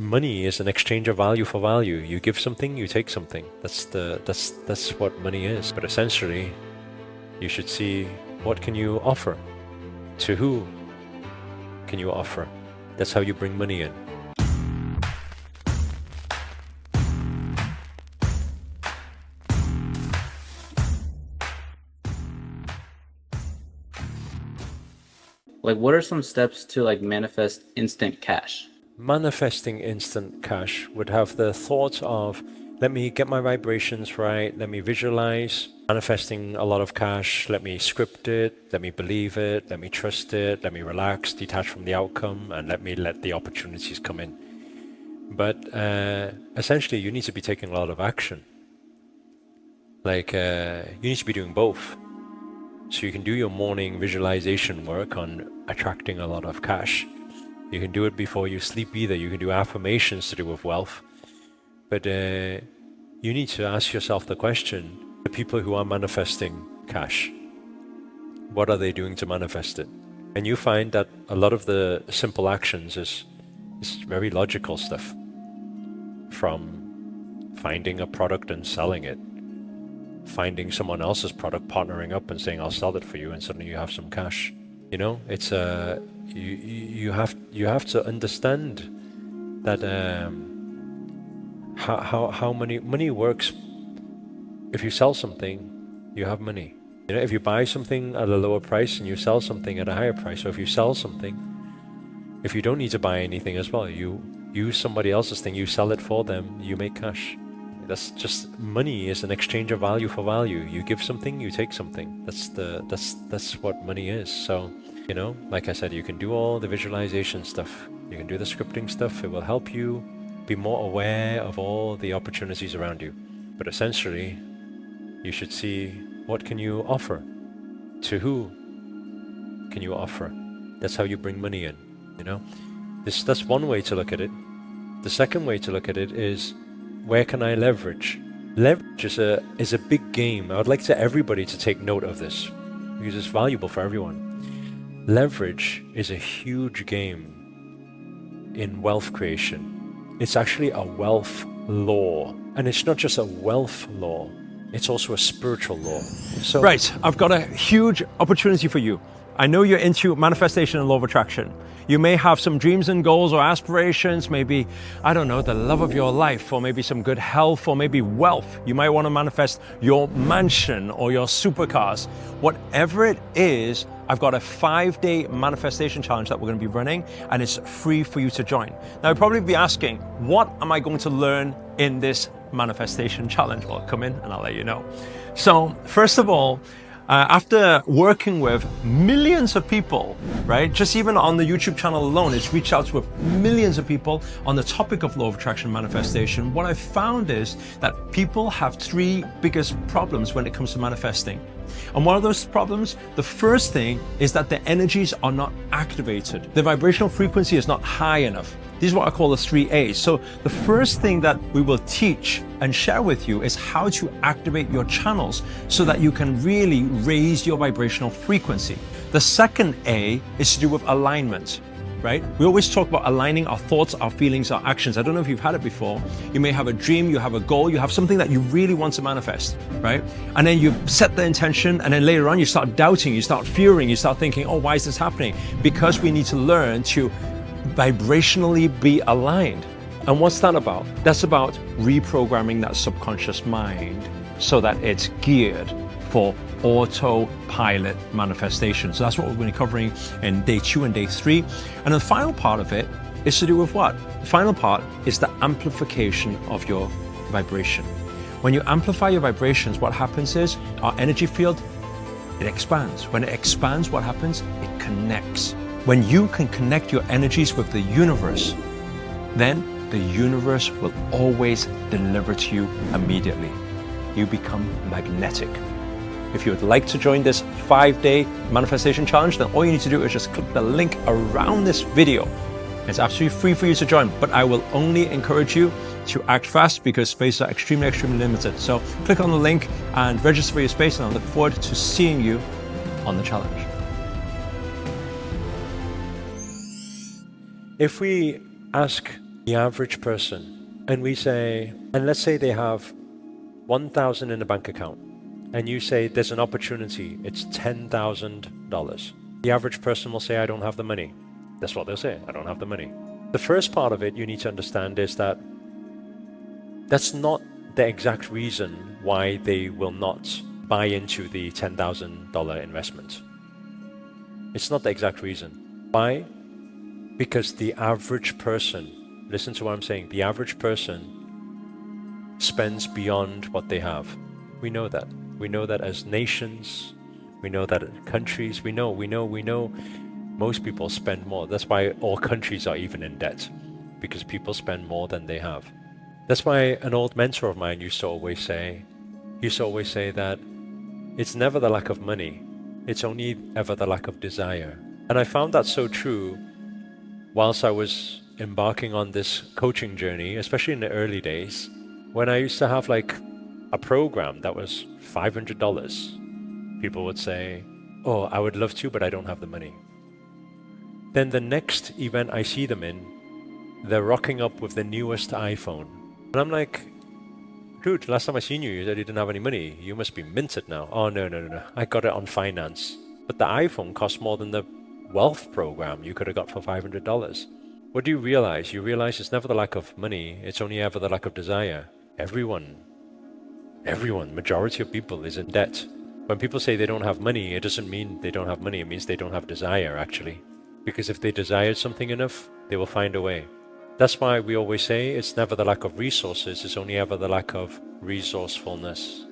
money is an exchange of value for value. You give something, you take something. That's what money is. But essentially, you should see, what can you offer? To who can you offer? That's how you bring money in. Like, what are some steps to like manifest instant cash? Manifesting instant cash would have the thought of, let me get my vibrations right, let me visualize manifesting a lot of cash, let me script it, let me believe it, let me trust it, let me relax, detach from the outcome, and let the opportunities come in. But essentially, you need to be taking a lot of action. Like, you need to be doing both. So you can do your morning visualization work on attracting a lot of cash. You can do it before you sleep either. You can do affirmations to do with wealth. But you need to ask yourself the question, the people who are manifesting cash, what are they doing to manifest it? And you find that a lot of the simple actions is very logical stuff. From finding a product and selling it, finding someone else's product, partnering up and saying, I'll sell it for you, and suddenly you have some cash. You know, it's you have to understand that how money works. If you sell something, you have money. You know, if you buy something at a lower price and you sell something at a higher price, or if you sell something, if you don't need to buy anything as well, you use somebody else's thing, you sell it for them, you make cash. That's just, money is an exchange of value for value. You give something, you take something. That's what money is. So, you know, like I said, you can do all the visualization stuff. You can do the scripting stuff. It will help you be more aware of all the opportunities around you. But essentially, you should see, what can you offer? To who can you offer? That's how you bring money in, you know? That's one way to look at it. The second way to look at it is, where can I leverage? Leverage is a big game. I would like everybody to take note of this, because it's valuable for everyone. Leverage is a huge game in wealth creation. It's actually a wealth law. And it's not just a wealth law, it's also a spiritual law. So, right, I've got a huge opportunity for you. I know you're into manifestation and law of attraction. You may have some dreams and goals or aspirations, maybe, I don't know, the love of your life, or maybe some good health, or maybe wealth. You might want to manifest your mansion or your supercars. Whatever it is, I've got a 5-day manifestation challenge that we're going to be running, and it's free for you to join. Now, you'll probably be asking, what am I going to learn in this manifestation challenge? Well, come in and I'll let you know. So, first of all, after working with millions of people, right? Just even on the YouTube channel alone, it's reached out to millions of people on the topic of law of attraction manifestation. What I found is that people have 3 biggest problems when it comes to manifesting. And one of those problems, the first thing is that the energies are not activated. The vibrational frequency is not high enough. These are what I call the 3 A's. So the first thing that we will teach and share with you is how to activate your channels so that you can really raise your vibrational frequency. The second A is to do with alignment, right? We always talk about aligning our thoughts, our feelings, our actions. I don't know if you've had it before. You may have a dream, you have a goal, you have something that you really want to manifest, right? And then you set the intention, and then later on you start doubting, you start fearing, you start thinking, oh, why is this happening? Because we need to learn to vibrationally be aligned. And what's that about? That's about reprogramming that subconscious mind so that it's geared for autopilot manifestation. So that's what we're going to be covering in day 2 and day 3. And the final part of it is to do with what? The final part is the amplification of your vibration. When you amplify your vibrations, what happens is our energy field, it expands. When it expands, what happens? It connects. When you can connect your energies with the universe, then the universe will always deliver to you immediately. You become magnetic. If you would like to join this 5-day manifestation challenge, then all you need to do is just click the link around this video. It's absolutely free for you to join, but I will only encourage you to act fast because spaces are extremely limited. So click on the link and register for your space, and I look forward to seeing you on the challenge. if we ask The average person, and we say, and let's say they have 1,000 in a bank account, and you say there's an opportunity, it's $10,000. The average person will say, I don't have the money. That's what they'll say, I don't have the money. The first part of it you need to understand is that that's not the exact reason why they will not buy into the $10,000 investment. It's not the exact reason. Why? Because the average person, listen to what I'm saying, the average person spends beyond what they have. We know that. We know that as nations, we know that as countries, we know most people spend more. That's why all countries are even in debt, because people spend more than they have. That's why an old mentor of mine used to always say that it's never the lack of money, it's only ever the lack of desire. And I found that so true whilst I was embarking on this coaching journey, especially in the early days, when I used to have like a program that was $500. People would say, oh, I would love to, but I don't have the money. Then the next event I see them in, they're rocking up with the newest iPhone. And I'm like, dude, last time I seen you, you said you didn't have any money. You must be minted now. Oh, no. I got it on finance. But the iPhone costs more than the wealth program you could have got for $500. What do you realize? You realize it's never the lack of money. It's only ever the lack of desire. Everyone, majority of people is in debt. When people say they don't have money, it doesn't mean they don't have money. It means they don't have desire, actually. Because if they desired something enough, they will find a way. That's why we always say it's never the lack of resources, it's only ever the lack of resourcefulness.